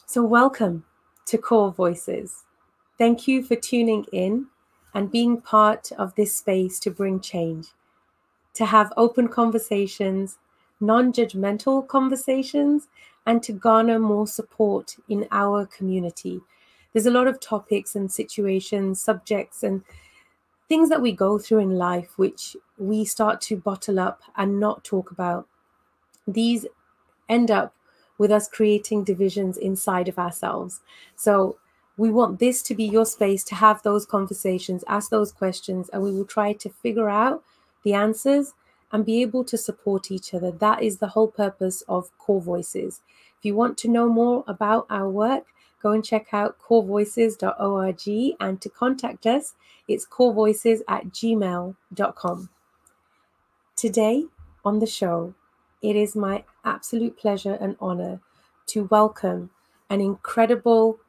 So, welcome to Kaur Voices. Thank you for tuning in and being part of this space to bring change, to have open conversations, non judgmental conversations, and to garner more support in our community. There's a lot of topics and situations, subjects, and things that we go through in life which we start to bottle up and not talk about. These end up with us creating divisions inside of ourselves. So we want this to be your space to have those conversations, ask those questions, and we will try to figure out the answers and be able to support each other. That is the whole purpose of Core Voices. If you want to know more about our work, go and check out corevoices.org, and to contact us, it's corevoices@gmail.com. Today on the show, it is my absolute pleasure and honor to welcome an incredible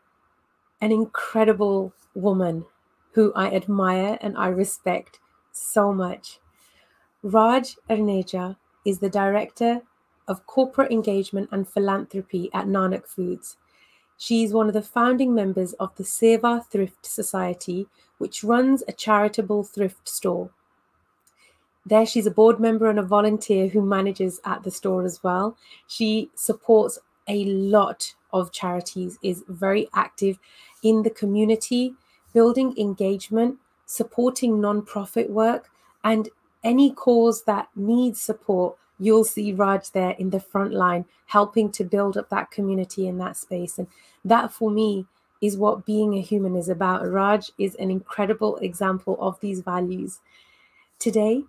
woman who I admire and I respect so much. Raj Arneja is the Director of Corporate Engagement and Philanthropy at Nanak Foods. She is one of the founding members of the Seva Thrift Society, which runs a charitable thrift store. There, she's a board member and a volunteer who manages at the store as well. She supports a lot of charities, is very active in the community, building engagement, supporting non-profit work, and any cause that needs support, you'll see Raj there in the front line, helping to build up that community in that space. And that, for me, is what being a human is about. Raj is an incredible example of these values. Today,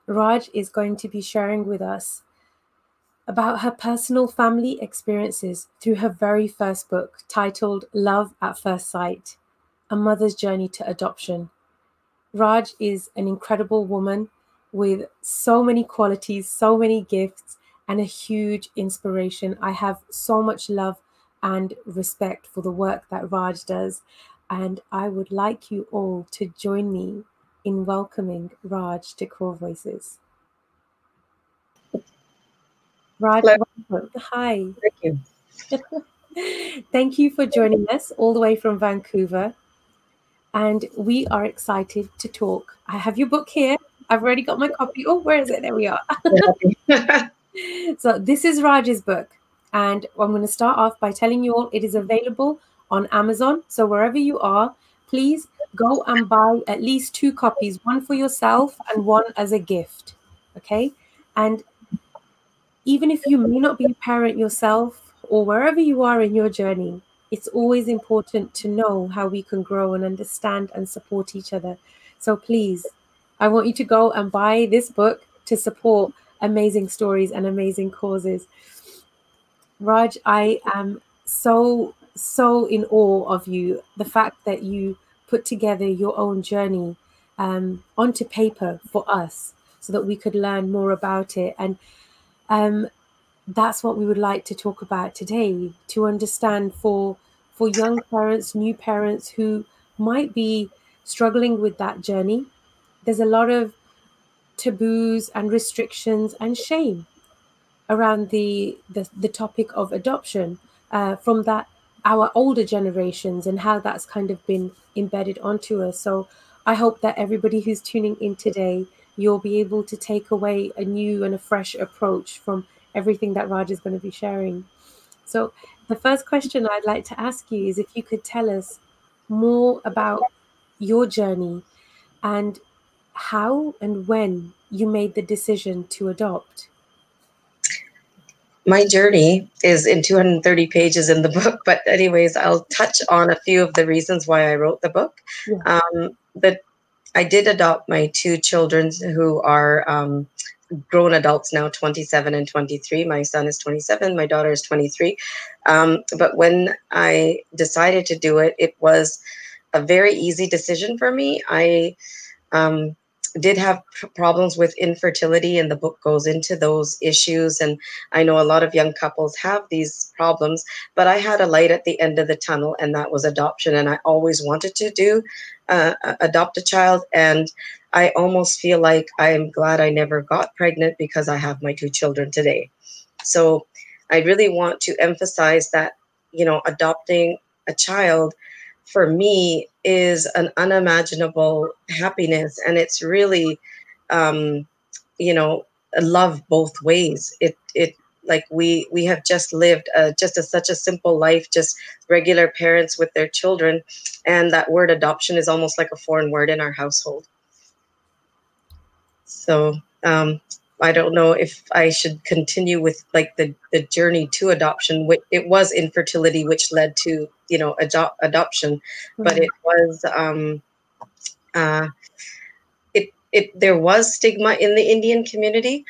Raj is going to be sharing with us about her personal family experiences through her very first book, titled Love at First Sight, A Mother's Journey to Adoption. Raj is an incredible woman with so many qualities, so many gifts, and a huge inspiration. I have so much love and respect for the work that Raj does, and I would like you all to join me in welcoming Raj to Core Voices. Raj, Hello. welcome. Hi. Thank you. Thank you for joining us all the way from Vancouver. And we are excited to talk. I have your book here. I've already got my copy. Oh, where is it? There we are. So this is Raj's book. And I'm going to start off by telling you all it is available on Amazon. So wherever you are, please go and buy at least 2 copies, one for yourself and one as a gift. Okay? And even if you may not be a parent yourself or wherever you are in your journey, it's always important to know how we can grow and understand and support each other. So please, I want you to go and buy this book to support amazing stories and amazing causes. Raj, I am so in awe of you. The fact that you put together your own journey onto paper for us so that we could learn more about it. And that's what we would like to talk about today, to understand for young parents, new parents who might be struggling with that journey. There's a lot of taboos and restrictions and shame around the topic of adoption from that our older generations and how that's kind of been embedded onto us. So I hope that everybody who's tuning in today, you'll be able to take away a new and a fresh approach from everything that Raj is going to be sharing. So the first question I'd like to ask you is if you could tell us more about your journey and how and when you made the decision to adopt. My journey is in 230 pages in the book, but anyways, I'll touch on a few of the reasons why I wrote the book. Yeah. That I did adopt my 2 children who are grown adults now, 27 and 23. My son is 27, my daughter is 23. But when I decided to do it, it was a very easy decision for me. I did have problems with infertility, and the book goes into those issues. And I know a lot of young couples have these problems, but I had a light at the end of the tunnel, and that was adoption. And I always wanted to adopt a child. And I almost feel like I'm glad I never got pregnant because I have my 2 children today. So I really want to emphasize that adopting a child for me is an unimaginable happiness, and it's really, um, you know, love both ways. It like we have just lived just such a simple life, just regular parents with their children, and that word adoption is almost like a foreign word in our household. So I don't know if I should continue with like the journey to adoption. It was infertility which led to adoption, but it was uh, there was stigma in the Indian community.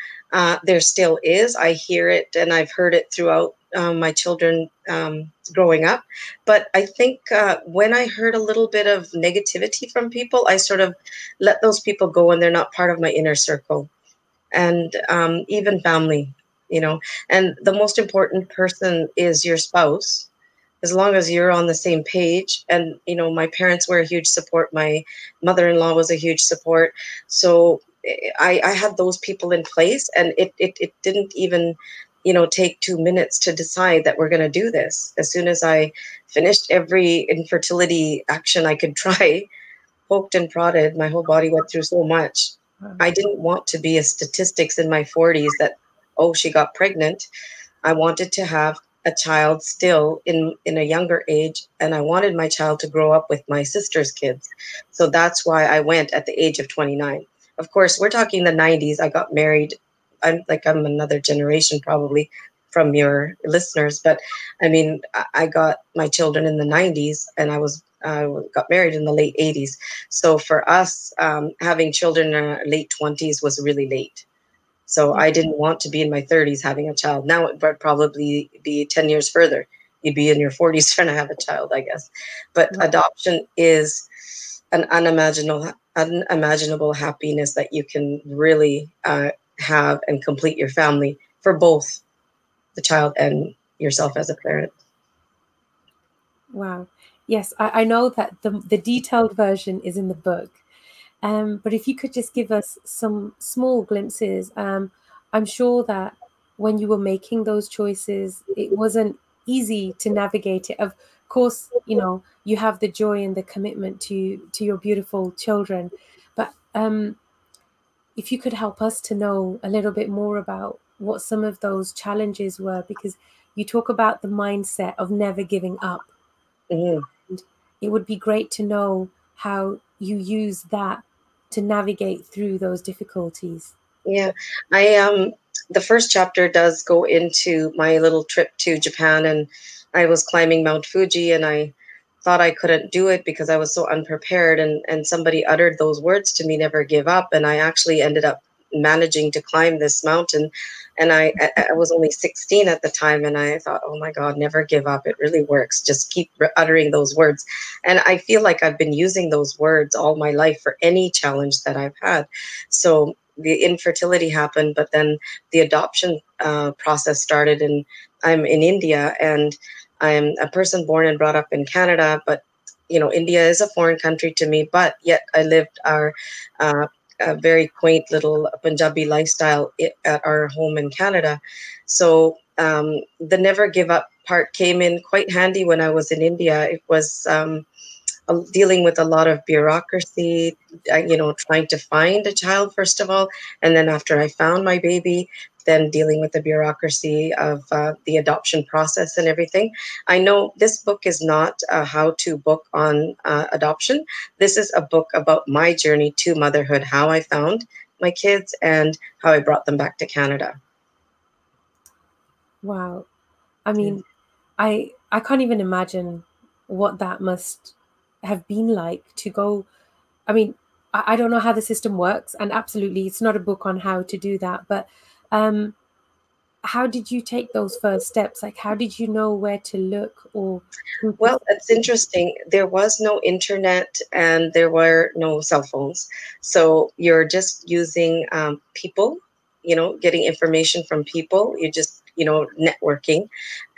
There still is. I hear it and I've heard it throughout my children growing up. But I think when I heard a little bit of negativity from people, I sort of let those people go, and they're not part of my inner circle. And even family, and the most important person is your spouse, as long as you're on the same page. And my parents were a huge support, my mother-in-law was a huge support. So I had those people in place, and it didn't even take 2 minutes to decide that we're going to do this. As soon as I finished every infertility action I could try, poked and prodded, my whole body went through so much. I didn't want to be a statistics in my 40s that, oh, she got pregnant. I wanted to have a child still in a younger age, and I wanted my child to grow up with my sister's kids. So that's why I went at the age of 29. Of course, we're talking the 90s. I got married. I'm another generation probably from your listeners, but I mean, I got my children in the 90s, and I got married in the late 80s. So for us, having children in our late 20s was really late. So I didn't want to be in my 30s having a child. Now it would probably be 10 years further. You'd be in your 40s trying to have a child, I guess. But adoption is an unimaginable happiness that you can really have and complete your family for both the child and yourself as a parent. Wow. Yes, I know that the detailed version is in the book. But if you could just give us some small glimpses, I'm sure that when you were making those choices, it wasn't easy to navigate it. Of course, you have the joy and the commitment to your beautiful children, but if you could help us to know a little bit more about what some of those challenges were, because you talk about the mindset of never giving up. Mm-hmm. And it would be great to know how you use that to navigate through those difficulties. Yeah, the first chapter does go into my little trip to Japan, and I was climbing Mount Fuji, and I thought I couldn't do it because I was so unprepared, and somebody uttered those words to me, never give up, and I actually ended up managing to climb this mountain. And I was only 16 at the time, and I thought, oh my God, never give up. It really works. Just keep uttering those words. And I feel like I've been using those words all my life for any challenge that I've had. So the infertility happened, but then the adoption process started, and I'm in India, and I'm a person born and brought up in Canada, but India is a foreign country to me, but yet I lived our a very quaint little Punjabi lifestyle at our home in Canada. So the never give up part came in quite handy when I was in India. It was dealing with a lot of bureaucracy, trying to find a child, first of all. And then after I found my baby, then dealing with the bureaucracy of the adoption process and everything. I know this book is not a how-to book on adoption. This is a book about my journey to motherhood, how I found my kids and how I brought them back to Canada. Wow. I mean, I can't even imagine what that must have been like to go. I mean, I don't know how the system works, and absolutely, it's not a book on how to do that. But how did you take those first steps? Like, how did you know where to look or who to Well, it's interesting. There was no internet and there were no cell phones. So you're just using people, getting information from people. You just, networking.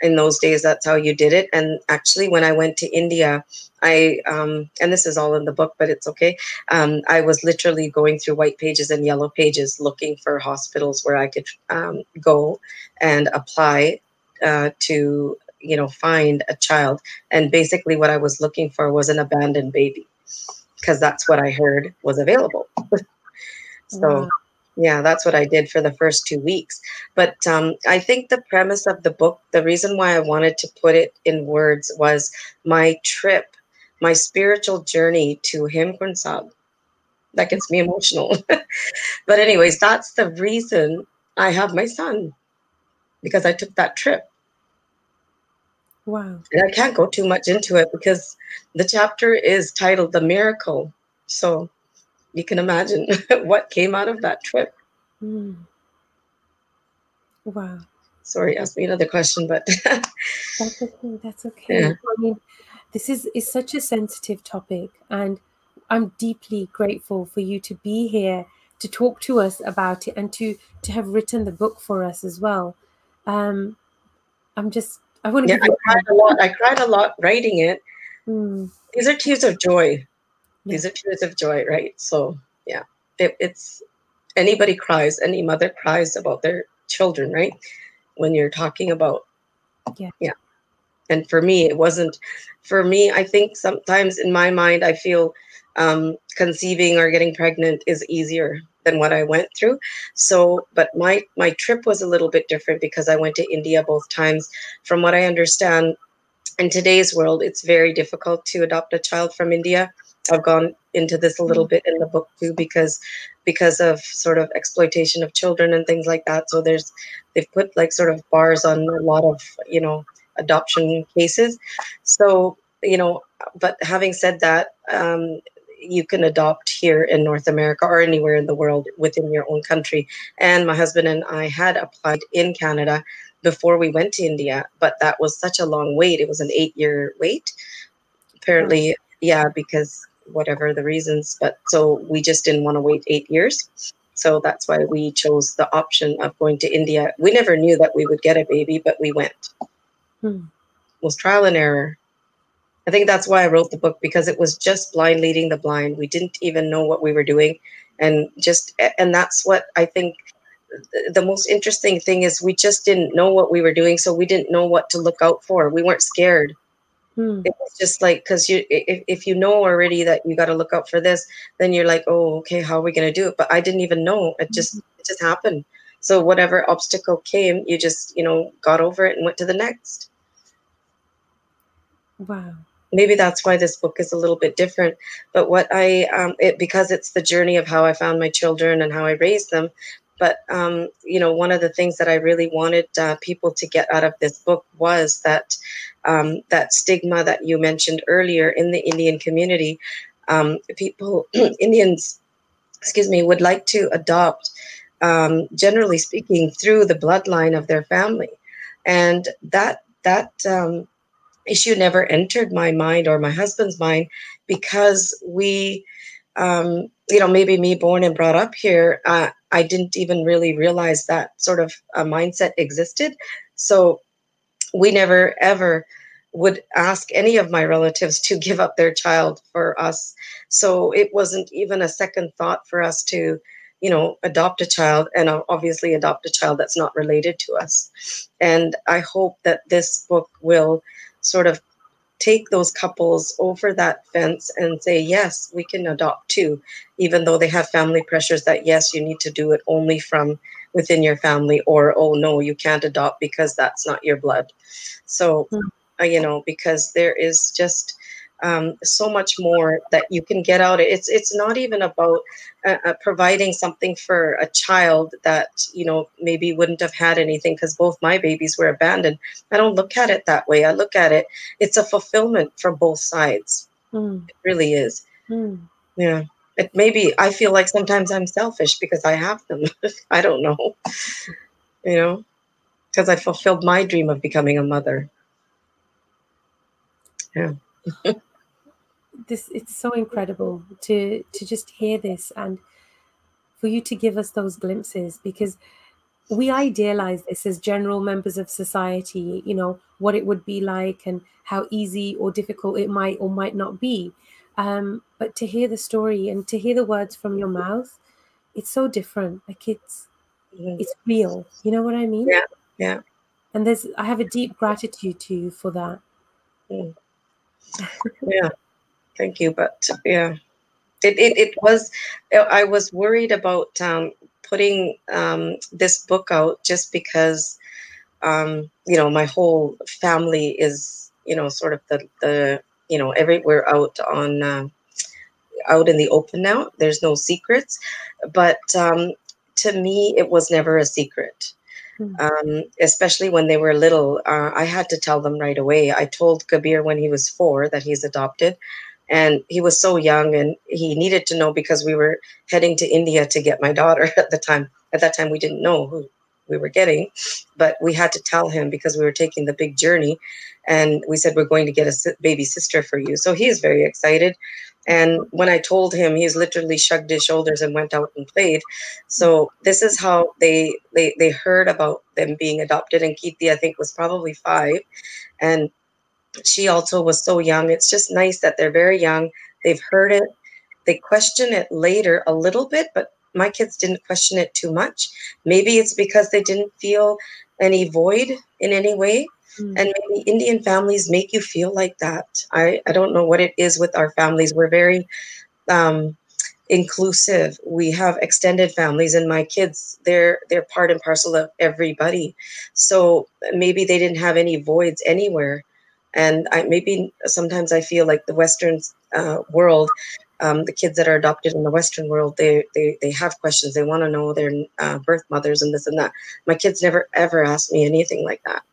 In those days, that's how you did it. And actually, when I went to India, and this is all in the book, but it's okay. I was literally going through white pages and yellow pages looking for hospitals where I could go and apply to find a child. And basically what I was looking for was an abandoned baby, because that's what I heard was available. So Wow. yeah, that's what I did for the first 2 weeks. But I think the premise of the book, the reason why I wanted to put it in words, was my trip, my spiritual journey to Himkund Sahib. That gets me emotional. But anyways, that's the reason I have my son, because I took that trip. Wow. And I can't go too much into it because the chapter is titled The Miracle. So you can imagine what came out of that trip. Mm. Wow. Sorry, ask me another question, but That's okay. That's okay. yeah. I mean, this is such a sensitive topic, and I'm deeply grateful for you to be here to talk to us about it and to have written the book for us as well. Um, I want to Yeah, give I you cried a lot. I cried a lot writing it. Mm, These are tears of joy. yeah. These are tears of joy, right? So yeah, it's anybody cries, any mother cries about their children, right? When you're talking about, Yeah. yeah. And for me, it wasn't. For me, I think sometimes in my mind, I feel conceiving or getting pregnant is easier than what I went through. So, but my trip was a little bit different because I went to India both times. From what I understand, in today's world, it's very difficult to adopt a child from India. I've gone into this a little bit in the book too, because of sort of exploitation of children and things like that. So they've put like sort of bars on a lot of adoption cases. So but having said that, you can adopt here in North America or anywhere in the world within your own country. And my husband and I had applied in Canada before we went to India, but that was such a long wait. It was an 8-year wait, apparently. Yeah, because whatever the reasons, but so we just didn't want to wait 8 years. So that's why we chose the option of going to India. We never knew that we would get a baby, but we went. Hmm. It was trial and error. I think that's why I wrote the book, because it was just blind leading the blind. We didn't even know what we were doing. And that's what I think the most interesting thing is, we just didn't know what we were doing. So we didn't know what to look out for. We weren't scared. Hmm. It was just like, because if you know already that you got to look out for this, then you're like, oh, okay, how are we going to do it? But I didn't even know. It just happened. So whatever obstacle came, you just got over it and went to the next. Wow. Maybe that's why this book is a little bit different. But because it's the journey of how I found my children and how I raised them. But one of the things that I really wanted people to get out of this book was that that stigma that you mentioned earlier in the Indian community. People, Indians, excuse me, would like to adopt, generally speaking, through the bloodline of their family, and that issue never entered my mind or my husband's mind, because maybe me, born and brought up here, I didn't even really realize that sort of a mindset existed. So we never ever would ask any of my relatives to give up their child for us. So it wasn't even a second thought for us to adopt a child, and obviously adopt a child that's not related to us. And I hope that this book will sort of take those couples over that fence and say, yes, we can adopt too, even though they have family pressures that, yes, you need to do it only from within your family, or, oh, no, you can't adopt because that's not your blood. So, Hmm. Because there is just so much more that you can get out. It's not even about providing something for a child that maybe wouldn't have had anything, because both my babies were abandoned. I don't look at it that way. I look at it, it's a fulfillment from both sides. Hmm. It really is. Hmm. Yeah. It maybe I feel like sometimes I'm selfish because I have them. I don't know, because I fulfilled my dream of becoming a mother. Yeah. It's so incredible to just hear this, and for you to give us those glimpses, because we idealize this as general members of society, what it would be like and how easy or difficult it might or might not be. But to hear the story and to hear the words from your mouth, it's so different. Like Mhm. it's real. You know what I mean? Yeah. Yeah. And I have a deep gratitude to you for that. Yeah, thank you. But yeah, it was, I was worried about putting this book out just because, my whole family is, sort of the everywhere out in the open now. There's no secrets. But to me, it was never a secret. Mm. Especially when they were little. I had to tell them right away. I told Kabir when he was 4 that he's adopted, and he was so young, and he needed to know because we were heading to India to get my daughter at the time. At that time, we didn't know who we were getting, but we had to tell him because we were taking the big journey, and we said we're going to get a baby sister for you. So he is very excited. And when I told him, he's literally shrugged his shoulders and went out and played. So this is how they heard about them being adopted. And Kirti, I think, was probably 5. And she also was so young. It's just nice that they're very young. They've heard it. They question it later a little bit, but my kids didn't question it too much. Maybe it's because they didn't feel any void in any way. And maybe Indian families make you feel like that. I don't know what it is with our families. We're very inclusive. We have extended families, and my kids, they're part and parcel of everybody. So maybe they didn't have any voids anywhere. And maybe sometimes I feel like the Western world, the kids that are adopted in the Western world, they have questions. They want to know their birth mothers and this and that. My kids never ever asked me anything like that.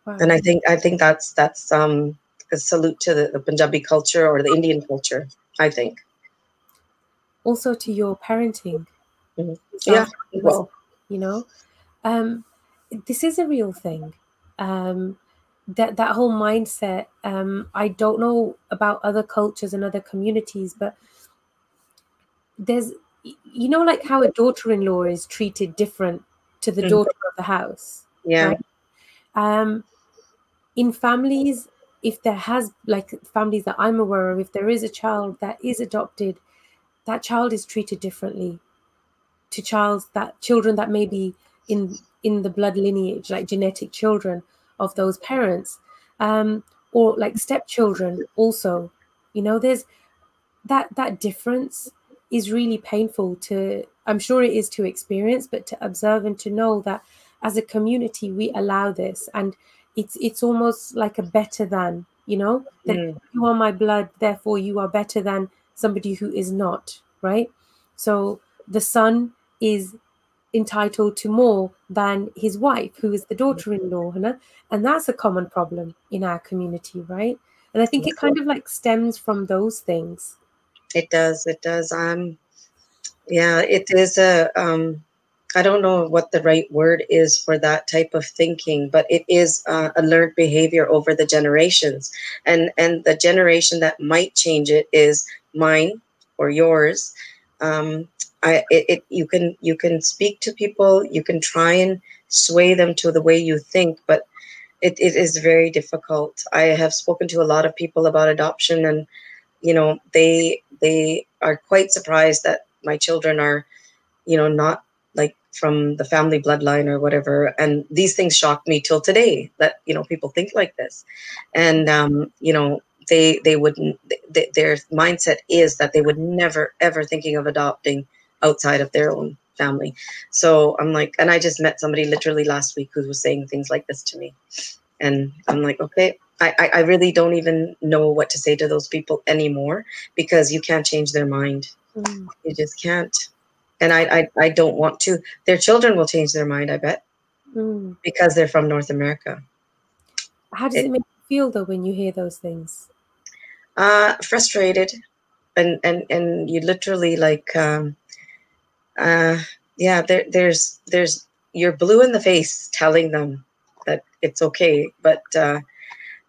Wow. And I think that's a salute to the Punjabi culture or the Indian culture, I think. Also to your parenting. Mm-hmm. Yeah, well, This is a real thing. That whole mindset. I don't know about other cultures and other communities, but there's, like how a daughter-in-law is treated different to the daughter of the house. yeah. Right? In families, if there has, like families that I'm aware of, if there is a child that is adopted, that child is treated differently to children that may be in the blood lineage, like genetic children of those parents, or like stepchildren also. There's that difference is really painful to, I'm sure it is to experience, but to observe and to know that as a community we allow this, and it's almost like a better than, that you are my blood, therefore you are better than somebody who is not, right? So the son is entitled to more than his wife, who is the daughter-in-law, and that's a common problem in our community, right? And I think it kind of like stems from those things. It does. It does. Yeah, it is I don't know what the right word is for that type of thinking, but it is a learned behavior over the generations, and the generation that might change it is mine or yours. You can speak to people, you can try and sway them to the way you think, but it is very difficult. I have spoken to a lot of people about adoption, and they are quite surprised that my children are not like from the family bloodline or whatever, and these things shock me till today that people think like this. And they wouldn't, their mindset is that they would never ever thinking of adopting outside of their own family. So I'm like, and I just met somebody literally last week who was saying things like this to me, and I'm like, okay, I really don't even know what to say to those people anymore, because you can't change their mind. You just can't. And I don't want to. Their children will change their mind, I bet, because they're from North America. How does it make you feel though when you hear those things? Frustrated, and you literally like, yeah. There's you're blue in the face telling them that it's okay, but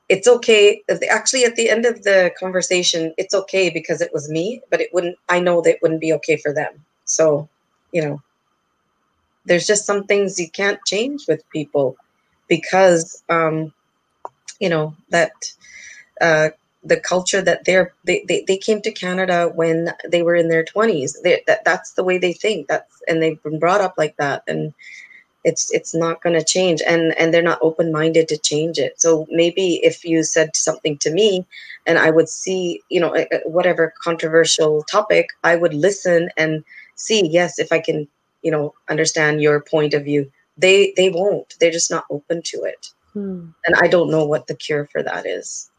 it's okay. Actually, at the end of the conversation, it's okay because it was me, but it wouldn't. I know that it wouldn't be okay for them. So, there's just some things you can't change with people, because that the culture that they came to Canada when they were in their 20s. That's the way they think. And they've been brought up like that, and It's not going to change, and they're not open-minded to change it. So maybe if you said something to me and I would see, whatever controversial topic, I would listen and see, yes, if I can, understand your point of view. They won't. They're just not open to it. And I don't know what the cure for that is.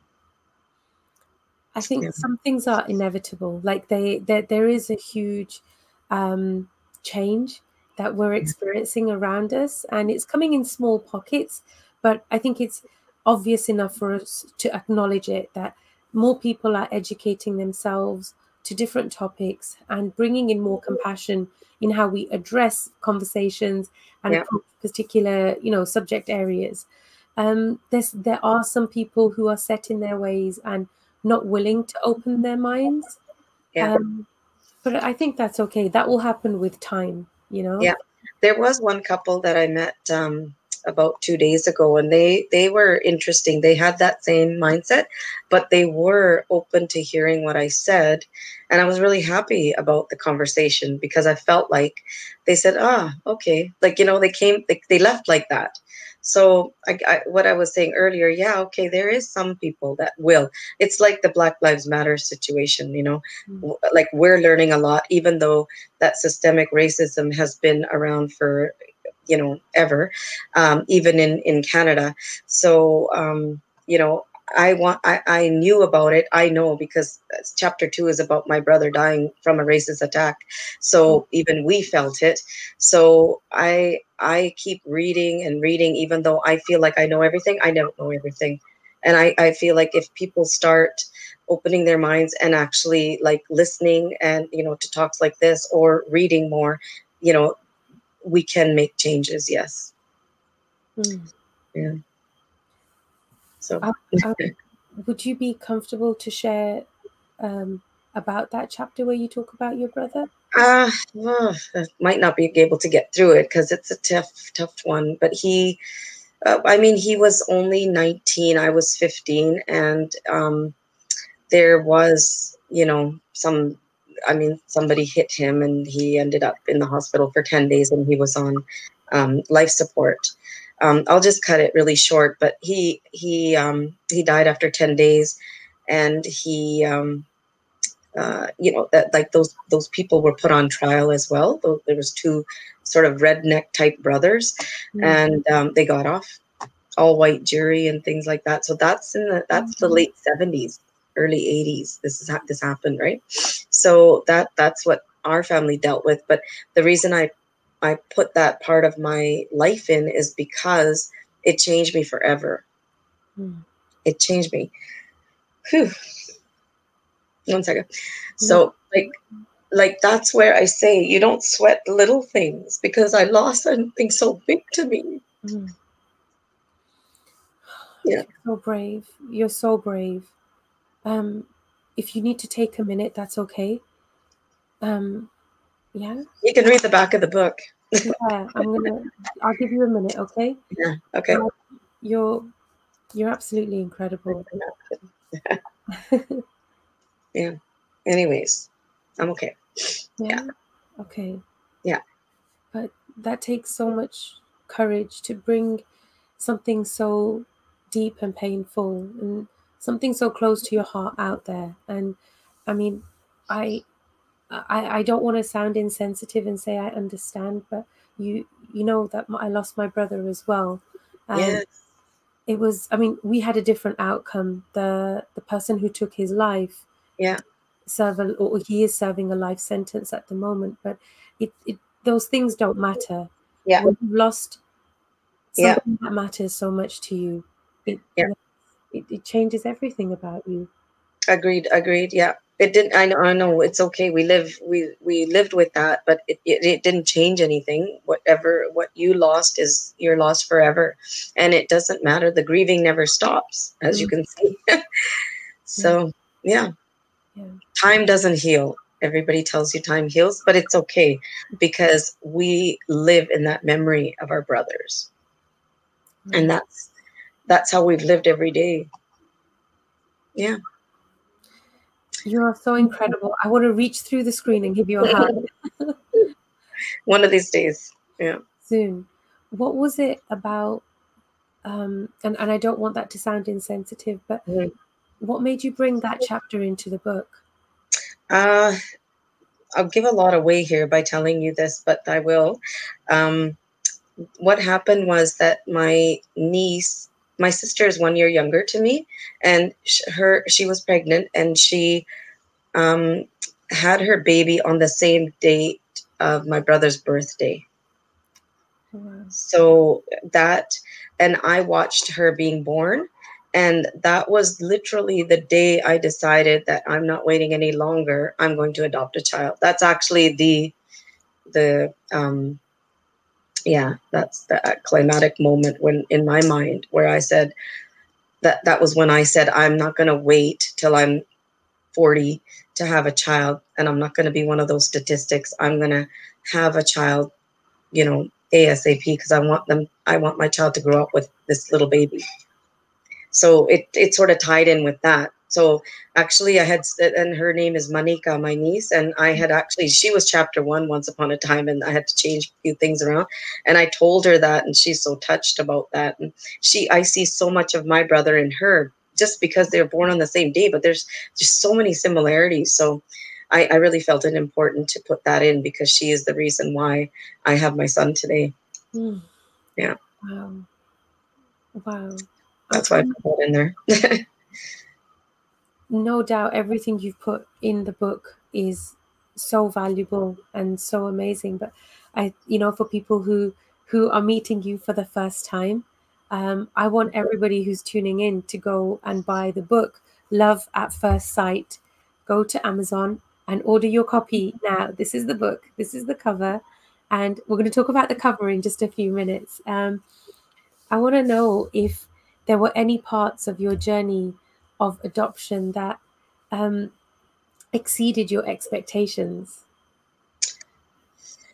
I think Yeah. some things are inevitable. Like there is a huge change that we're experiencing around us, and it's coming in small pockets. But I think it's obvious enough for us to acknowledge it, that more people are educating themselves to different topics and bringing in more compassion in how we address conversations and Yeah. approach particular, subject areas. There are some people who are set in their ways and not willing to open their minds. Yeah. But I think that's okay. That will happen with time, Yeah. There was one couple that I met about 2 days ago, and they were interesting. They had that same mindset, but they were open to hearing what I said. And I was really happy about the conversation because I felt like they said, okay. Like, they left like that. So what I was saying earlier, yeah, okay, there is some people that will. It's like the Black Lives Matter situation, like we're learning a lot, even though that systemic racism has been around for ever, even in Canada. So I knew about it. I know because chapter 2 is about my brother dying from a racist attack, so even we felt it. So I keep reading and reading, even though I feel like I know everything. I don't know everything, and I feel like if people start opening their minds and actually like listening and to talks like this or reading more, we can make changes. Yes. Yeah. So would you be comfortable to share about that chapter where you talk about your brother? well, I might not be able to get through it because it's a tough one, but he he was only 19, I was 15, and there was, somebody hit him and he ended up in the hospital for 10 days and he was on life support. I'll just cut it really short, but he died after 10 days, and he, that like those people were put on trial as well. There was two sort of redneck type brothers, and they got off, all white jury and things like that. So that's the late 70s, early 80s. This happened, right? So that's what our family dealt with. But the reason I put that part of my life in is because it changed me forever. It changed me. Whew. 1 second. So like that's where I say you don't sweat little things, because I lost something so big to me. Yeah. You're so brave. You're so brave. If you need to take a minute, that's okay. Yeah. You can read the back of the book. Yeah, I'll give you a minute, okay? Yeah. Okay. You're absolutely incredible. Yeah. Anyways, I'm okay. Yeah. Okay. Yeah. But that takes so much courage to bring something so deep and painful and something so close to your heart out there. And I mean, I don't want to sound insensitive and say I understand, but you know that I lost my brother as well, and Yes. it was. We had a different outcome. The person who took his life, Yeah. he is serving a life sentence at the moment. But it those things don't matter. Yeah. When you've lost Yeah. something that matters so much to you, Yeah. it changes everything about you. Agreed. Yeah. It didn't. I know. It's okay. We lived with that, but it didn't change anything. What you lost is you're lost forever, and it doesn't matter. The grieving never stops, as you can see. So yeah, time doesn't heal. Everybody tells you time heals, but it's okay because we live in that memory of our brothers, and that's how we've lived every day. Yeah. You are so incredible. I want to reach through the screen and give you a hug One of these days. Yeah. soon. what was it about? And I don't want that to sound insensitive, but what made you bring that chapter into the book? I'll give a lot away here by telling you this, but I will. What happened was that my niece, my sister is 1 year younger to me, and she was pregnant, and she had her baby on the same date of my brother's birthday. Wow. So that, and I watched her being born. And that was literally the day I decided that I'm not waiting any longer. I'm going to adopt a child. That's actually the yeah, that's the climatic moment when in my mind where I said that was when I said I'm not going to wait till I'm 40 to have a child, and I'm not going to be one of those statistics. I'm going to have a child, you know, ASAP, because I want my child to grow up with this little baby. So it sort of tied in with that. So actually I had, and her name is Manika, my niece, and I had actually, she was chapter 1 once upon a time, and I had to change a few things around, and I told her that, and she's so touched about that. And I see so much of my brother in her, just because they're born on the same day, but there's just so many similarities. So I really felt it important to put that in, because she is the reason why I have my son today. Yeah. Wow. Wow. That's why I put that in there. No doubt everything you've put in the book is so valuable and so amazing. But for people who are meeting you for the first time, I want everybody who's tuning in to go and buy the book, Love at First Sight. Go to Amazon and order your copy now. This is the book. This is the cover. And we're going to talk about the cover in just a few minutes. I want to know if there were any parts of your journey of adoption that exceeded your expectations.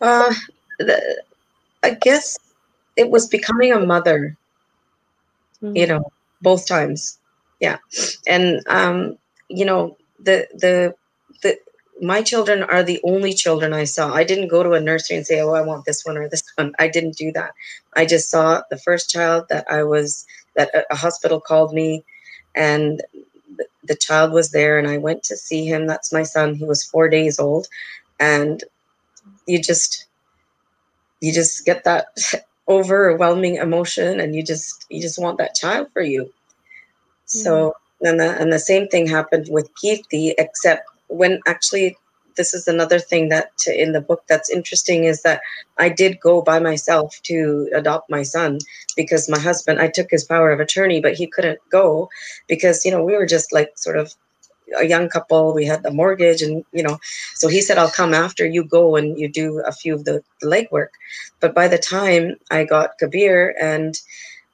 I guess it was becoming a mother, both times. Yeah. And, the my children are the only children I saw. I didn't go to a nursery and say, oh, I want this one or this one. I didn't do that. I just saw the first child that a hospital called me, and the child was there, and I went to see him. That's my son. He was 4 days old. And you just get that overwhelming emotion, and you just want that child for you. So, and the same thing happened with Kirti, except when actually, this is another thing that in the book that's interesting, is that I did go by myself to adopt my son, because my husband, I took his power of attorney, but he couldn't go because, we were just like sort of a young couple. We had the mortgage, and so he said, I'll come after you go and you do a few of the legwork. But by the time I got Kabir, and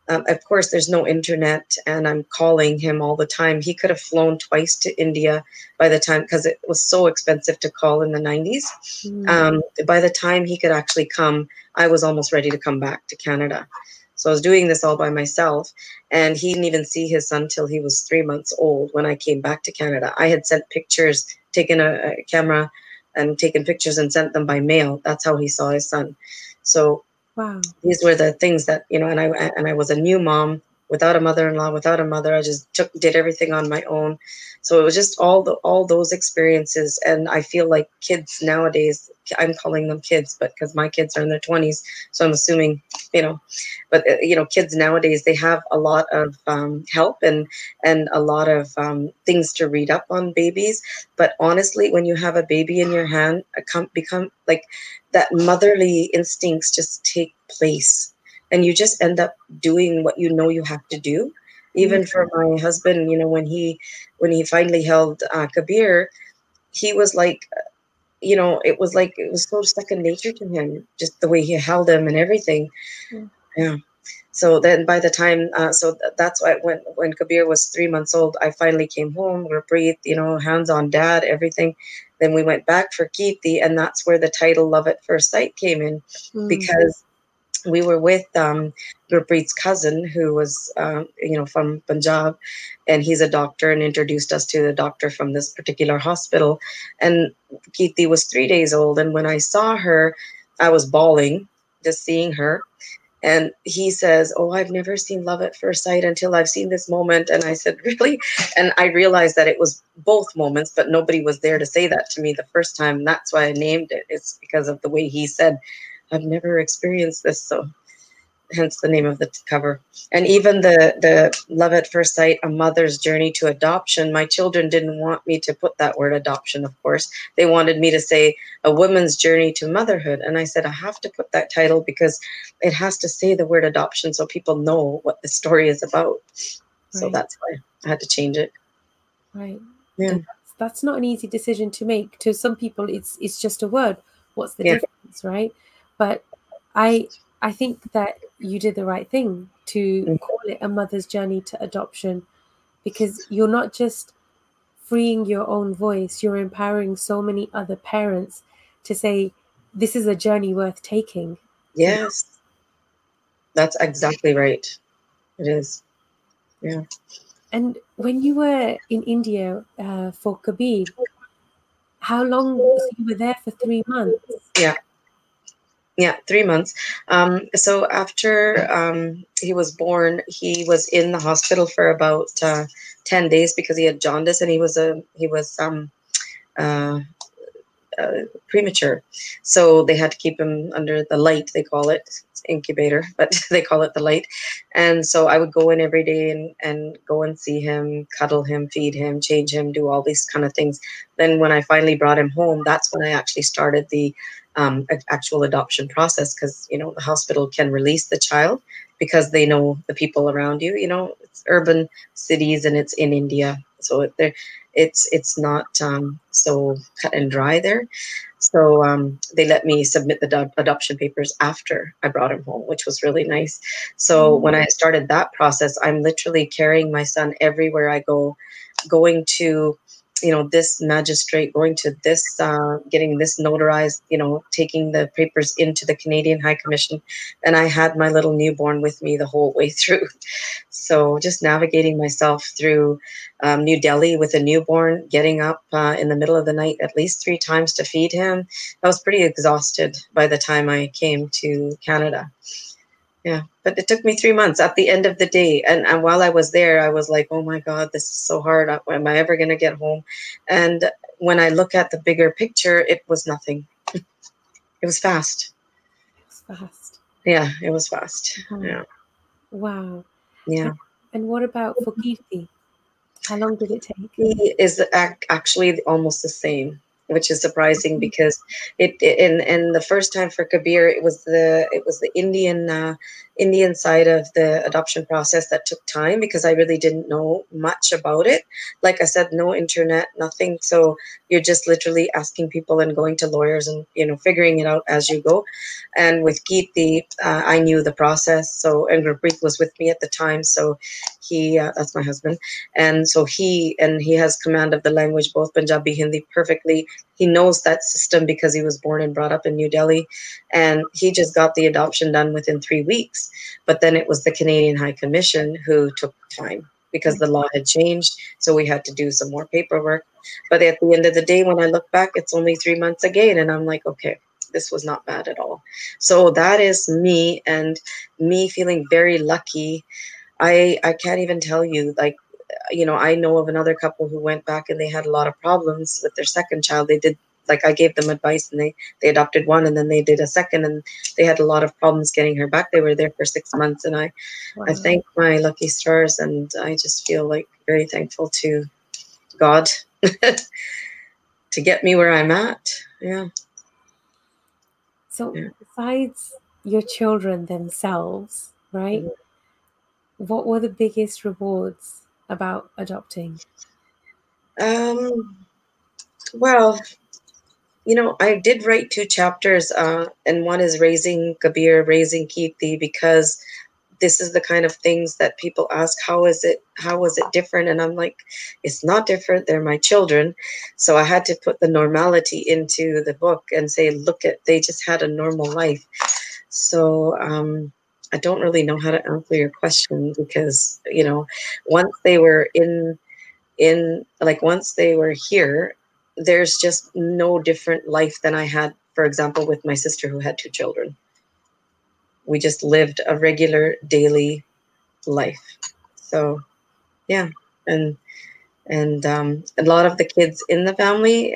of course there's no internet, and I'm calling him all the time. He could have flown twice to India by the time, because it was so expensive to call in the 90s. By the time he could actually come, I was almost ready to come back to Canada. So I was doing this all by myself, and he didn't even see his son till he was 3 months old when I came back to Canada. I had sent pictures, taken a camera and taken pictures and sent them by mail. That's how he saw his son. So wow. These were the things that, and I was a new mom, without a mother-in-law, without a mother. I just did everything on my own. So it was just all those experiences. And I feel like kids nowadays, I'm calling them kids, but because my kids are in their 20s, so I'm assuming, but kids nowadays, they have a lot of help and a lot of things to read up on babies. But honestly, when you have a baby in your hand, become like that motherly instincts just take place, and you just end up doing what you have to do. Even for my husband, when he finally held Kabir, he was like, it was so second nature to him, just the way he held him and everything. Yeah. So then by the time, that's why when Kabir was 3 months old, I finally came home, breathed, hands on dad, everything. Then we went back for Kirti, and that's where the title Love at First Sight came in, because we were with Gurpreet's cousin, who was, from Punjab, and he's a doctor, and introduced us to the doctor from this particular hospital. And Kirti was 3 days old, and when I saw her, I was bawling just seeing her. And he says, oh, I've never seen love at first sight until I've seen this moment. And I said, really? And I realized that it was both moments, but nobody was there to say that to me the first time. That's why I named it. It's because of the way he said, I've never experienced this. So hence the name of the cover. And even the love at first sight, a mother's journey to adoption, my children didn't want me to put that word adoption, of course. They wanted me to say a woman's journey to motherhood. And I said, I have to put that title because it has to say the word adoption so people know what the story is about. So that's why I had to change it. Right. Yeah. That's not an easy decision to make. To some people, it's just a word. What's the difference, right? But I think that you did the right thing to call it a mother's journey to adoption, because you're not just freeing your own voice, you're empowering so many other parents to say, this is a journey worth taking. Yes. That's exactly right. It is. Yeah. And when you were in India for Kabir, how long? So you were there for 3 months. Yeah, 3 months. So after he was born, he was in the hospital for about 10 days because he had jaundice, and he was uh, premature. So they had to keep him under the light. They call it incubator, but they call it the light. And so I would go in every day and go and see him, cuddle him, feed him, change him, do all these kind of things. Then when I finally brought him home, that's when I actually started the actual adoption process, because the hospital can release the child because they know the people around you. It's urban cities and it's in India, so it's not so cut and dry there. So they let me submit the adoption papers after I brought him home, which was really nice. So when I started that process, I'm literally carrying my son everywhere I go, going to this magistrate, going to this, getting this notarized, taking the papers into the Canadian High Commission. And I had my little newborn with me the whole way through. So just navigating myself through New Delhi with a newborn, getting up in the middle of the night at least 3 times to feed him. I was pretty exhausted by the time I came to Canada. Yeah, but it took me 3 months at the end of the day. And while I was there, I was like, oh my God, this is so hard. Am I ever going to get home? And when I look at the bigger picture, it was nothing. It was fast. It was fast. Yeah, it was fast. Yeah. Wow. Yeah. And what about for Kirti? How long did it take? He is actually almost the same, which is surprising because in the first time for Kabir, it was the Indian side of the adoption process that took time, because I really didn't know much about it. Like I said, no internet, nothing. So you're just literally asking people and going to lawyers and figuring it out as you go. And with Geeti, I knew the process. So, and Gurpreet was with me at the time. So he, that's my husband. And so he has command of the language, both Punjabi, Hindi, perfectly. He knows that system because he was born and brought up in New Delhi. And he just got the adoption done within 3 weeks. But then it was the Canadian High Commission who took time because the law had changed. So we had to do some more paperwork. But at the end of the day, when I look back, it's only 3 months again. And I'm like, okay, this was not bad at all. So that is me, and me feeling very lucky. I can't even tell you, like, I know of another couple who went back and they had a lot of problems with their second child. They did, like, I gave them advice and they adopted one, and then they did a second, and they had a lot of problems getting her back. They were there for 6 months, and I thank my lucky stars, and I just feel like very thankful to God to get me where I'm at. Yeah. So besides your children themselves, right? What were the biggest rewards about adopting? Well, I did write 2 chapters, and one is raising Kabir, raising Kirti, because this is the kind of things that people ask, how was it different? And I'm like, it's not different. They're my children. So I had to put the normality into the book and say, they just had a normal life. So I don't really know how to answer your question, because, once they were once they were here, there's just no different life than I had, for example, with my sister who had 2 children. we just lived a regular daily life. So yeah, and a lot of the kids in the family,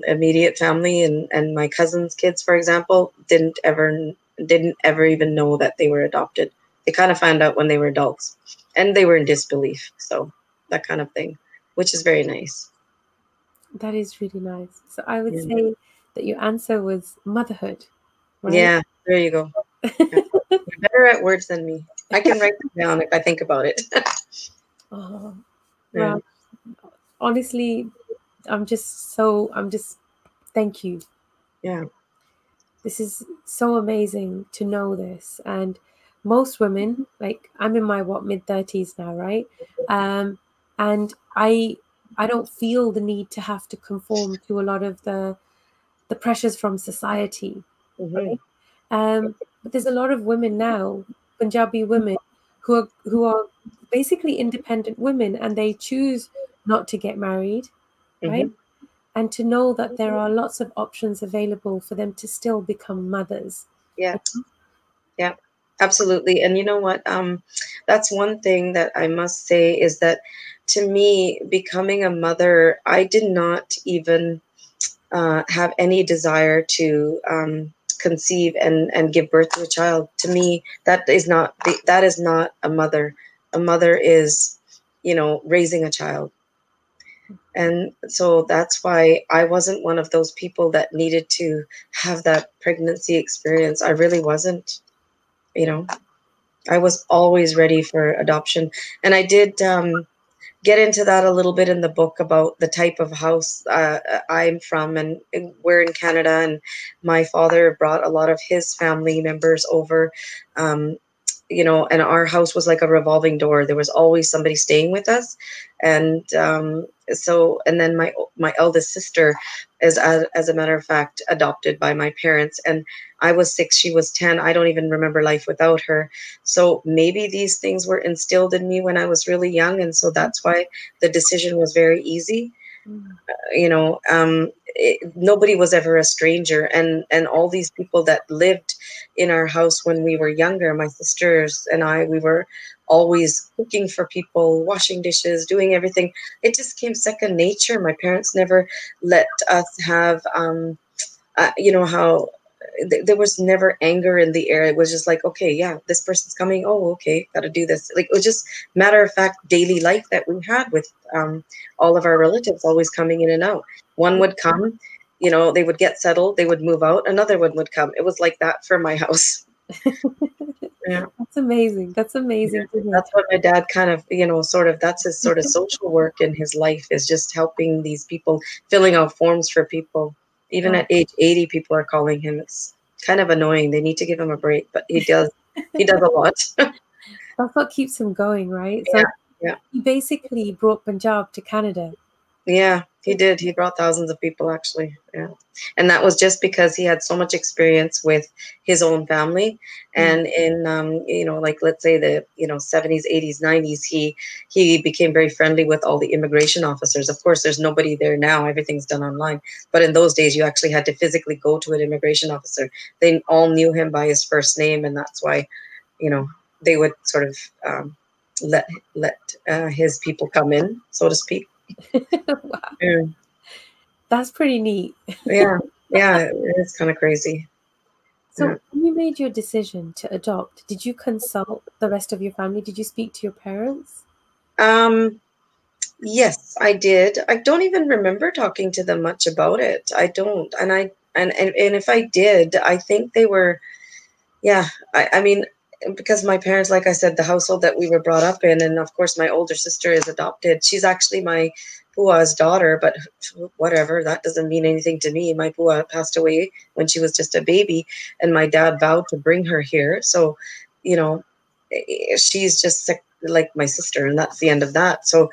immediate family, and my cousin's kids, for example, didn't ever even know that they were adopted. They kind of found out when they were adults, and they were in disbelief. So that kind of thing, which is very nice. That is really nice. So I would Yeah, say that your answer was motherhood, right? yeah, there you go. Yeah. You're better at words than me. I can write them down if I think about it. Oh, Yeah, well, honestly, I'm just, thank you. yeah. This is so amazing to know this. And most women, like I'm in my mid-30s now, right? Um, and I don't feel the need to have to conform to a lot of the pressures from society, Hmm. right? But there's a lot of women now, Punjabi women, who are basically independent women, and they choose not to get married, right? Hmm. And to know that there are lots of options available for them to still become mothers. Yeah. Yeah, absolutely. And you know what? That's one thing that I must say is that to me, becoming a mother, I did not even have any desire to conceive and give birth to a child. To me, that is not a mother. A mother is, raising a child. And so that's why I wasn't one of those people that needed to have that pregnancy experience. I really wasn't, you know. I was always ready for adoption. And I did get into that a little bit in the book about the type of house I'm from. And we're in Canada, and my father brought a lot of his family members over. Um, and our house was like a revolving door. There was always somebody staying with us, and then my eldest sister is, as a matter of fact, adopted by my parents. And I was 6, she was 10. I don't even remember life without her. So maybe these things were instilled in me when I was really young, and so that's why the decision was very easy. Mm. Nobody was ever a stranger, and all these people that lived in our house when we were younger, my sisters and I, we were always cooking for people, washing dishes, doing everything. It just came second nature. My parents never let us have how there was never anger in the air. It was just like, okay, yeah, this person's coming. Oh, okay, got to do this. Like, it was just matter of fact daily life that we had with all of our relatives always coming in and out. One would come, they would get settled, they would move out, another one would come. It was like that for my house. Yeah. That's amazing. That's Yeah. amazing to hear. That's what my dad kind of, that's his sort of social work in his life, is just helping these people, filling out forms for people. Even Oh, at age 80, people are calling him. It's kind of annoying. They need to give him a break, but he does a lot. that's what keeps him going, right? Yeah. So Yeah. he basically brought Punjab to Canada. Yeah, he did. He brought thousands of people, actually. Yeah. And that was just because he had so much experience with his own family. Mm. And in, like, let's say the, 70s, 80s, 90s, he became very friendly with all the immigration officers. Of course, there's nobody there now. Everything's done online. But in those days, you actually had to physically go to an immigration officer. They all knew him by his first name. And that's why, you know, they would sort of let his people come in, so to speak. Wow, Yeah. that's pretty neat. Yeah, yeah, it's kind of crazy. Yeah. So when you made your decision to adopt, did you consult the rest of your family? Did you speak to your parents? Um, yes, I did. I don't even remember talking to them much about it. I don't. And if I did, I think they were, yeah, I mean, because my parents, like I said, the household that we were brought up in, and of course my older sister is adopted. She's actually my pua's daughter, but whatever, that doesn't mean anything to me. My pua passed away when she was just a baby, and my dad vowed to bring her here. So, you know, she's just sick, like my sister, and that's the end of that. So,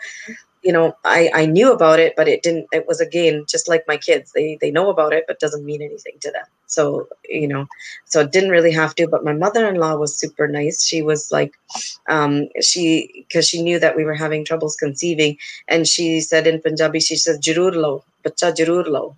I knew about it, but it was, again, just like my kids. They know about it, but doesn't mean anything to them. So, so it didn't really have to. But my mother-in-law was super nice. She was like, because she knew that we were having troubles conceiving, and she said in Punjabi, she said, "Jarur lo, bacha jarur lo."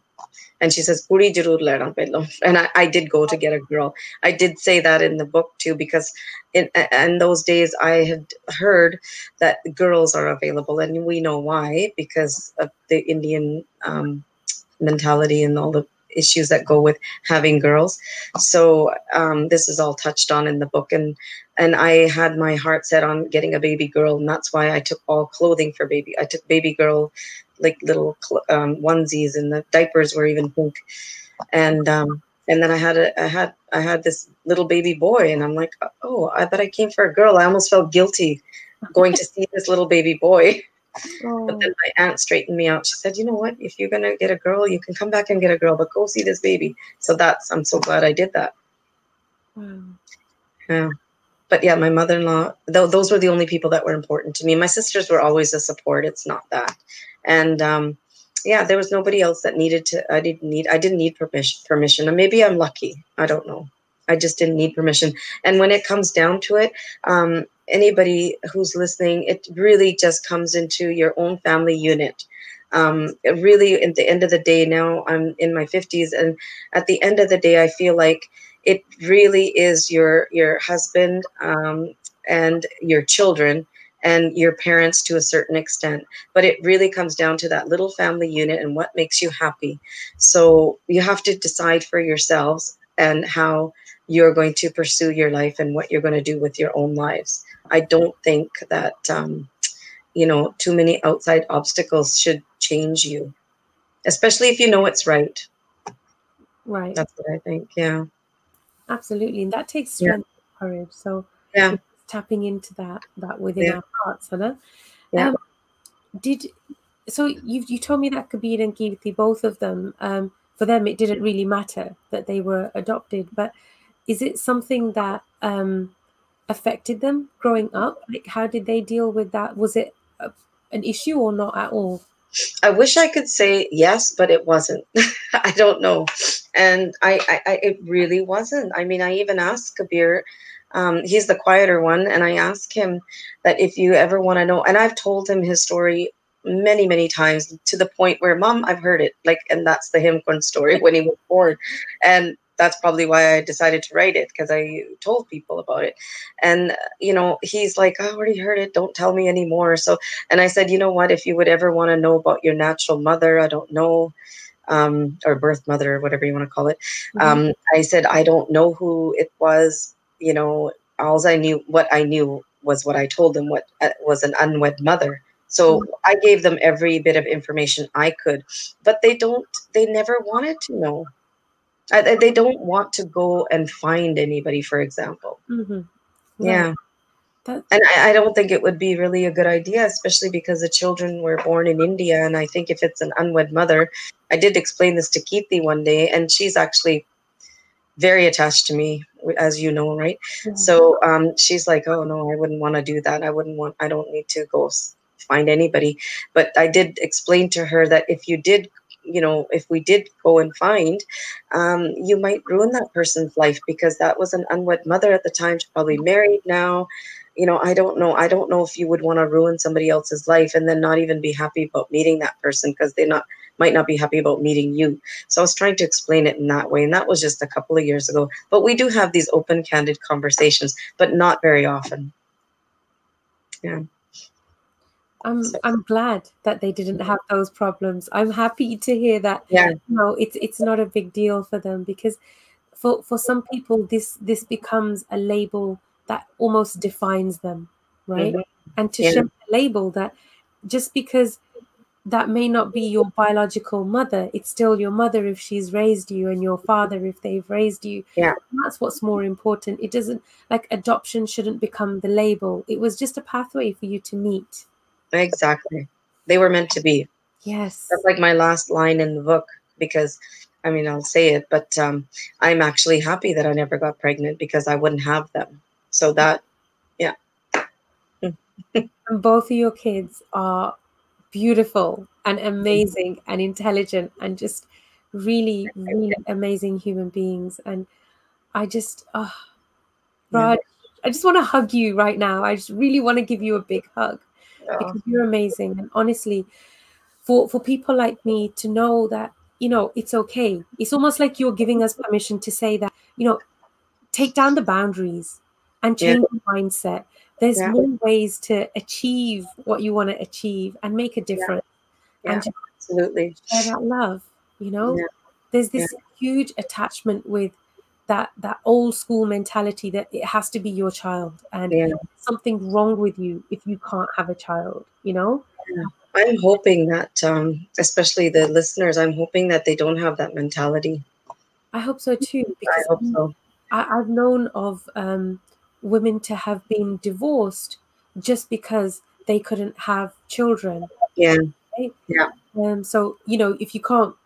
And she says, "Kudi jarur lena pehlo." And I did go to get a girl. I did say that in the book too, because in those days I had heard that girls are available, and we know why, because of the Indian mentality and all the issues that go with having girls. So this is all touched on in the book, and I had my heart set on getting a baby girl, and that's why I took all clothing for baby. I took baby girl, like little onesies, and the diapers were even pink. And then I had this little baby boy, and I'm like, oh, but I came for a girl. I almost felt guilty going to see this little baby boy. But then my aunt straightened me out. She said, "You know what? If you're gonna get a girl, you can come back and get a girl, but go see this baby." So I'm so glad I did that. Wow. Yeah. But yeah, my mother-in-law, those were the only people that were important to me. My sisters were always a support. It's not that. And yeah, there was nobody else that I didn't need permission. And maybe I'm lucky. I don't know. I just didn't need permission. And when it comes down to it, anybody who's listening, it really just comes into your own family unit. It really, at the end of the day, now I'm in my 50s, and at the end of the day, I feel like it really is your husband and your children and your parents to a certain extent. But it really comes down to that little family unit and what makes you happy. So you have to decide for yourselves and how you're going to pursue your life and what you're going to do with your own lives. I don't think that, too many outside obstacles should change you, especially if you know it's right. Right. That's what I think. Yeah. Absolutely. And that takes strength and courage. So Yeah. tapping into that within our hearts, huh? Yeah. So you told me that Kabir and Kirti, both of them, for them it didn't really matter that they were adopted, but is it something that affected them growing up? Like, how did they deal with that? Was it an issue or not at all? I wish I could say yes, but it wasn't. I don't know. And it really wasn't. I mean, I even asked Kabir, he's the quieter one, and I asked him that if you ever want to know, and I've told him his story many, many times, to the point where, Mom, I've heard it. Like, and that's the Himkund story when he was born. And that's probably why I decided to write it, because I told people about it. And, he's like, I already heard it. Don't tell me anymore. So, and I said, you know what, if you would ever want to know about your natural mother, I don't know, or birth mother, or whatever you want to call it. I said, I don't know who it was. What I knew was what I told them, what was an unwed mother. So I gave them every bit of information I could, but they never wanted to know. They don't want to go and find anybody, for example. Right. Yeah. And I don't think it would be really a good idea, especially because the children were born in India. And I think if it's an unwed mother, I did explain this to Kirti one day, and she's actually very attached to me, as you know, right? So she's like, oh, no, I wouldn't want to do that. I don't need to go find anybody. But I did explain to her that if we did go and find, you might ruin that person's life, because that was an unwed mother at the time. She's probably married now. I don't know. I don't know if you would want to ruin somebody else's life and then not even be happy about meeting that person, because they might not be happy about meeting you. So I was trying to explain it in that way. And that was just a couple of years ago. But we do have these open, candid conversations, but not very often. Yeah. I'm glad that they didn't have those problems. I'm happy to hear that. Yeah. It's not a big deal for them, because for some people this becomes a label that almost defines them, right? And to share a label that just because that may not be your biological mother, it's still your mother if she's raised you, and your father if they've raised you. Yeah. And that's what's more important. It doesn't, like, adoption shouldn't become the label. It was just a pathway for you to meet. Exactly. They were meant to be. Yes. That's like my last line in the book, because I'll say it, but I'm actually happy that I never got pregnant, because I wouldn't have them. So that, yeah. And both of your kids are beautiful and amazing and intelligent and just really, really amazing human beings. And I just, Raj, I just want to hug you right now. I just really want to give you a big hug, because you're amazing. And honestly, for people like me to know that it's okay. It's almost like you're giving us permission to say that, take down the boundaries and Yeah, change your mindset. There's yeah, more ways to achieve what you want to achieve and make a yeah, difference yeah, and to absolutely. share that love. Yeah, There's yeah, this huge attachment with that old school mentality that it has to be your child, and yeah. something wrong with you if you can't have a child. Yeah. I'm hoping that, especially the listeners, I'm hoping that they don't have that mentality. I hope so too, I because hope so. I've known of women to have been divorced just because they couldn't have children, Yeah, right? yeah. So if you can't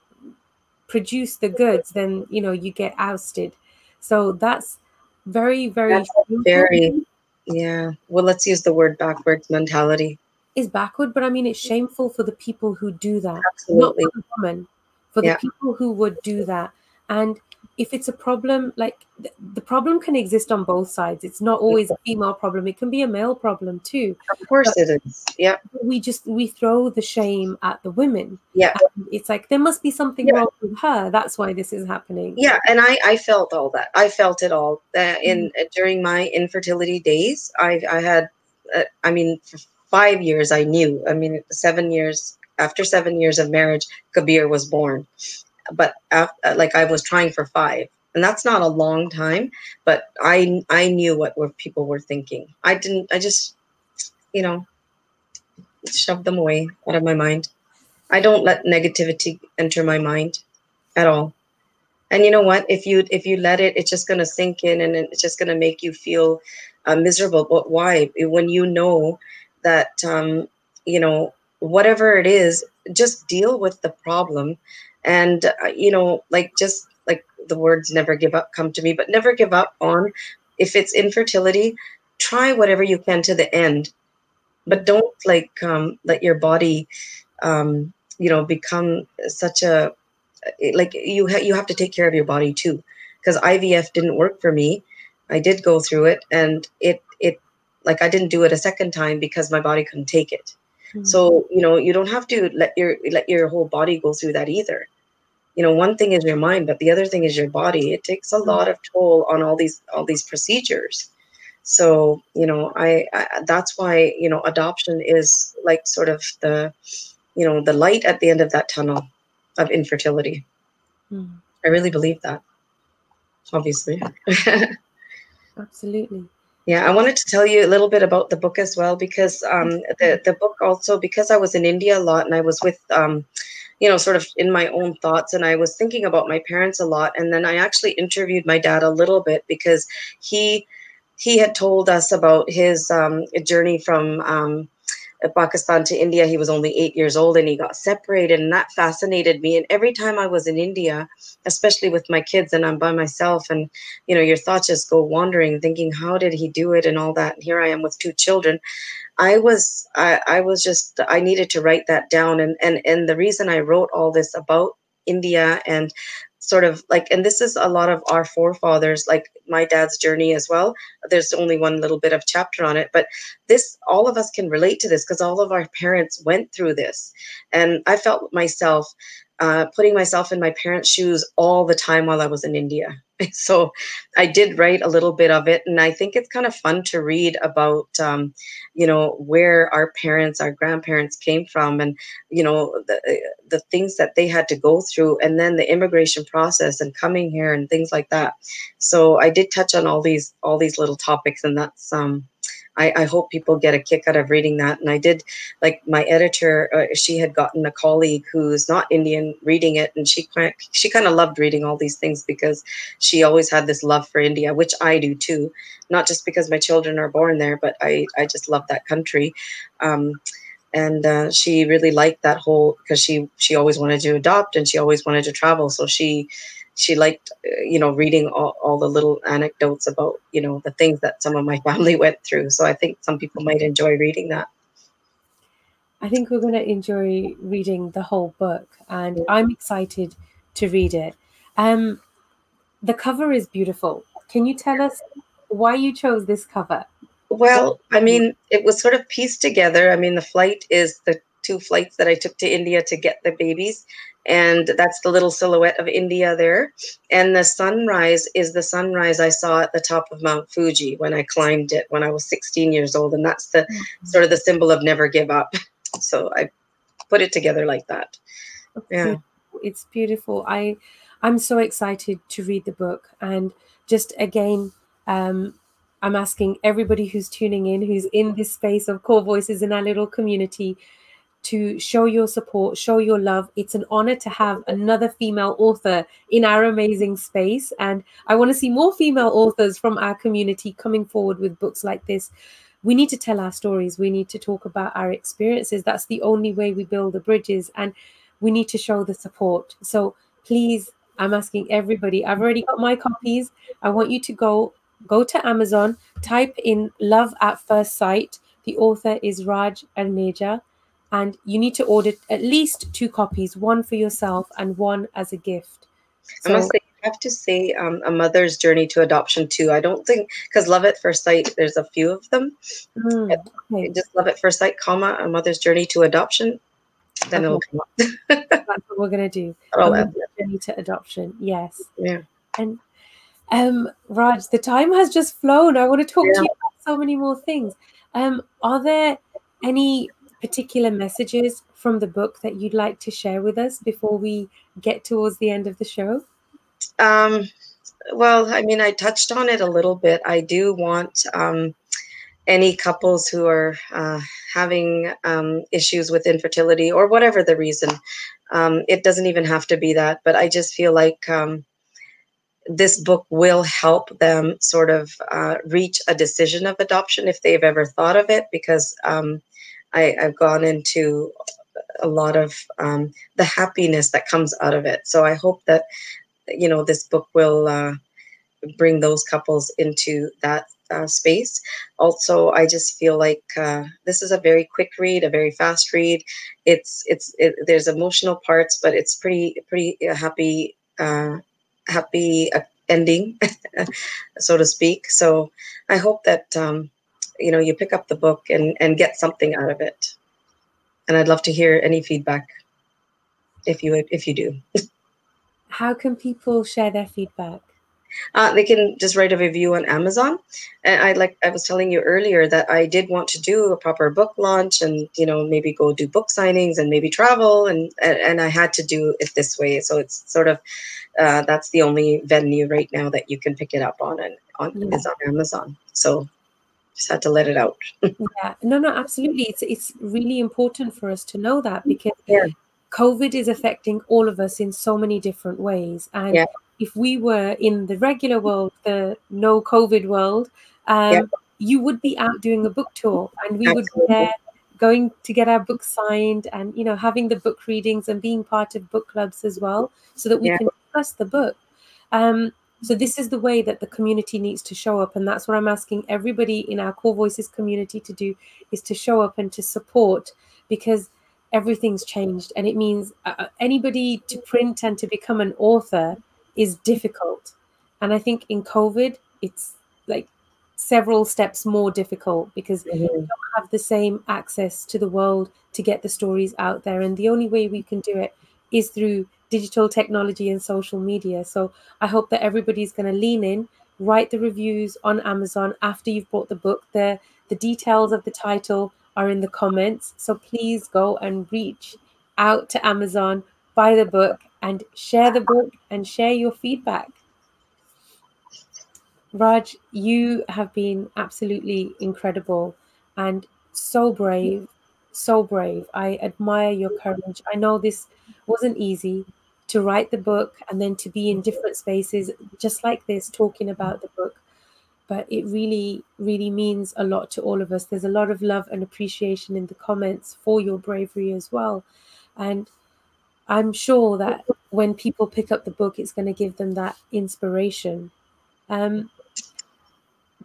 produce the goods, then you get ousted. So that's very, very That's a shameful. very, yeah. Well, let's use the word backwards mentality. Is backward, but I mean it's shameful for the people who do that, not Absolutely. for the woman, for the Yeah, people who would do that. And if it's a problem, like the problem can exist on both sides. It's not always a female problem; it can be a male problem too. of course But it is. Yeah, we throw the shame at the women. yeah, And it's like there must be something yeah. wrong with her. That's why this is happening. Yeah, and I felt all that. I felt it all. In during my infertility days, I had, I mean, for 5 years I knew. I mean, 7 years after 7 years of marriage, Kabir was born. But like I was trying for 5, and that's not a long time. But I knew what people were thinking. I didn't. I just you know shoved them away out of my mind. I don't let negativity enter my mind at all. And you know what? If you let it, it's just gonna sink in, and it's just gonna make you feel miserable. But why? When you know that whatever it is, just deal with the problem, and like just like the words "never give up" come to me, but never give up on. If it's infertility, try whatever you can to the end, but don't like let your body become such a like you have to take care of your body too, because IVF didn't work for me. I did go through it, and it like I didn't do it a second time because my body couldn't take it. Mm. So you don't have to let your whole body go through that either. One thing is your mind, but the other thing is your body. It takes a lot of toll on all these procedures. So I that's why adoption is like sort of the light at the end of that tunnel of infertility. Mm. I really believe that, obviously. Absolutely. Yeah, I wanted to tell you a little bit about the book as well, because the book also, because I was in India a lot, and I was with sort of in my own thoughts, and I was thinking about my parents a lot, and then I actually interviewed my dad a little bit, because he he had told us about his journey from Pakistan to India. He was only 8 years old, and he got separated, and that fascinated me. And every time I was in India, especially with my kids, and I'm by myself, and your thoughts just go wandering, thinking, how did he do it, and all that. And here I am with 2 children. I was just, I needed to write that down, and the reason I wrote all this about India, and sort of like, and this is a lot of our forefathers, like my dad's journey as well. There's only one little bit of chapter on it, but this, all of us can relate to this, because all of our parents went through this. And I felt myself putting myself in my parents' shoes all the time while I was in India. So I did write a little bit of it, and I think it's kind of fun to read about where our parents, our grandparents came from, and the things that they had to go through, and then the immigration process and coming here and things like that. So I did touch on all these little topics, and that's I hope people get a kick out of reading that. And I did, like, my editor, she had gotten a colleague who's not Indian reading it, and she kind of loved reading all these things, because she always had this love for India, which I do too. Not just because my children are born there, but I just love that country. And she really liked that whole, because she always wanted to adopt, and she always wanted to travel. So she liked reading all the little anecdotes about the things that some of my family went through. So I think some people might enjoy reading that. I think we're going to enjoy reading the whole book, and I'm excited to read it. Um, the cover is beautiful. Can you tell us why you chose this cover? What? Well, I mean, it was sort of pieced together. I mean, the flight is two flights that I took to India to get the babies. And that's the little silhouette of India there. And the sunrise is the sunrise I saw at the top of Mount Fuji when I climbed it when I was 16 years old. And that's the sort of the symbol of never give up. So I put it together like that. Yeah. It's beautiful. I'm so excited to read the book. And just again, I'm asking everybody who's tuning in, who's in this space of Kaur Voices in our little community, to show your support, show your love. It's an honor to have another female author in our amazing space. And I want to see more female authors from our community coming forward with books like this. We need to tell our stories. We need to talk about our experiences. That's the only way we build the bridges. And we need to show the support. So please, I'm asking everybody, I've already got my copies. I want you to go to Amazon, type in Love at First Sight. The author is Raj Arneja. And you need to order at least 2 copies, one for yourself and one as a gift. So, I must say, I have to say A Mother's Journey to Adoption too. I don't think, because Love at First Sight, there's a few of them. Okay. Just Love at First Sight, comma, A Mother's Journey to Adoption. Then it'll come up. That's what we're going to do. A Mother's Journey to Adoption, yes. Yeah. And Raj, the time has just flown. I want to talk to you about so many more things. Are there any particular messages from the book that you'd like to share with us before we get towards the end of the show? Well, I mean, I touched on it a little bit. I do want any couples who are having issues with infertility or whatever the reason, it doesn't even have to be that, but I just feel like this book will help them sort of reach a decision of adoption if they've ever thought of it, because I've gone into a lot of the happiness that comes out of it. So I hope that, you know, this book will bring those couples into that space. Also, I just feel like this is a very quick read, a very fast read. There's emotional parts, but it's pretty happy ending, so to speak. So I hope that you know, you pick up the book and get something out of it. And I'd love to hear any feedback if you do. How can people share their feedback? They can just write a review on Amazon. And I was telling you earlier that I did want to do a proper book launch and, you know, maybe go do book signings and maybe travel. And I had to do it this way. So it's sort of, that's the only venue right now that you can pick it up on, and is on Amazon. So just had to let it out. Yeah, no, absolutely. It's really important for us to know that, because COVID is affecting all of us in so many different ways. And if we were in the regular world, the no COVID world, you would be out doing a book tour, and we would be there going to get our books signed, and, you know, having the book readings and being part of book clubs as well, so that we can discuss the book. So this is the way that the community needs to show up. And that's what I'm asking everybody in our Kaur Voices community to do, is to show up and to support, because everything's changed. And it means anybody to print and to become an author is difficult. And I think in COVID, it's like several steps more difficult, because we don't have the same access to the world to get the stories out there. And the only way we can do it is through digital technology and social media. So I hope that everybody's going to lean in, write the reviews on Amazon after you've bought the book. The details of the title are in the comments. So please go and reach out to Amazon, buy the book, and share the book and share your feedback. Raj, you have been absolutely incredible and so brave, so brave. I admire your courage. I know this wasn't easy, to write the book and then to be in different spaces just like this, talking about the book. But it really, really means a lot to all of us. There's a lot of love and appreciation in the comments for your bravery as well. And I'm sure that when people pick up the book, it's going to give them that inspiration. Can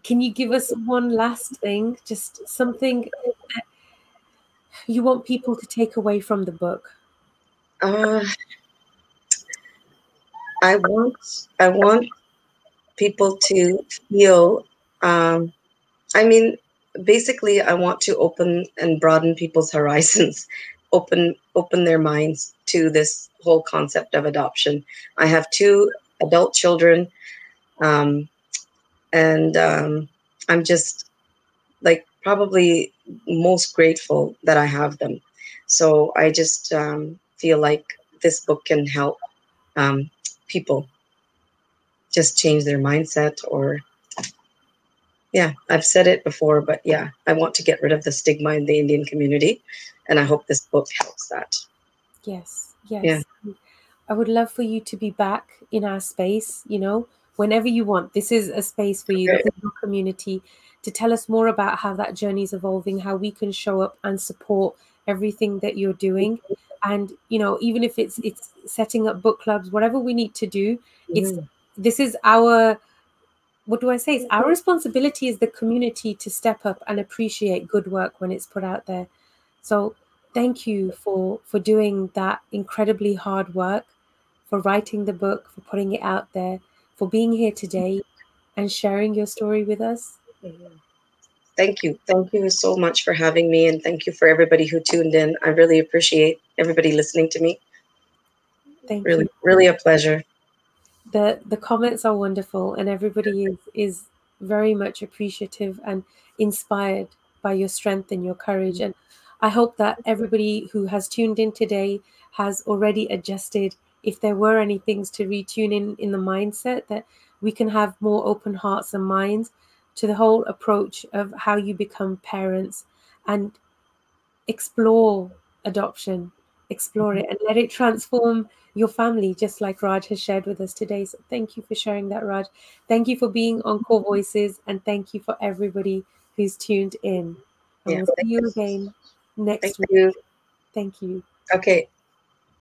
you give us one last thing, just something that you want people to take away from the book? I want people to feel, I mean, basically I want to open and broaden people's horizons, open their minds to this whole concept of adoption. I have 2 adult children, and I'm just like probably most grateful that I have them. So I just feel like this book can help people just change their mindset, or yeah, I've said it before, but yeah, I want to get rid of the stigma in the Indian community, and I hope this book helps that. Yes, yes. Yeah. I would love for you to be back in our space, whenever you want. This is a space for you, the whole community, to tell us more about how that journey is evolving, how we can show up and support everything that you're doing. And, even if it's setting up book clubs, whatever we need to do, this is our, what do I say? It's our responsibility as the community to step up and appreciate good work when it's put out there. So thank you for doing that incredibly hard work, for writing the book, for putting it out there, for being here today and sharing your story with us. Thank you. Thank you so much for having me, and thank you for everybody who tuned in. I really appreciate everybody listening to me. Thank Really, you. really a pleasure. The comments are wonderful, and everybody is very much appreciative and inspired by your strength and your courage. And I hope that everybody who has tuned in today has already adjusted. If there were any things to retune in the mindset, that we can have more open hearts and minds to the whole approach of how you become parents, and explore adoption, explore it, and let it transform your family, just like Raj has shared with us today. So thank you for sharing that, Raj. Thank you for being on Kaur Voices, and thank you for everybody who's tuned in. And Yeah, we'll see you again next week. you. Thank you. Okay.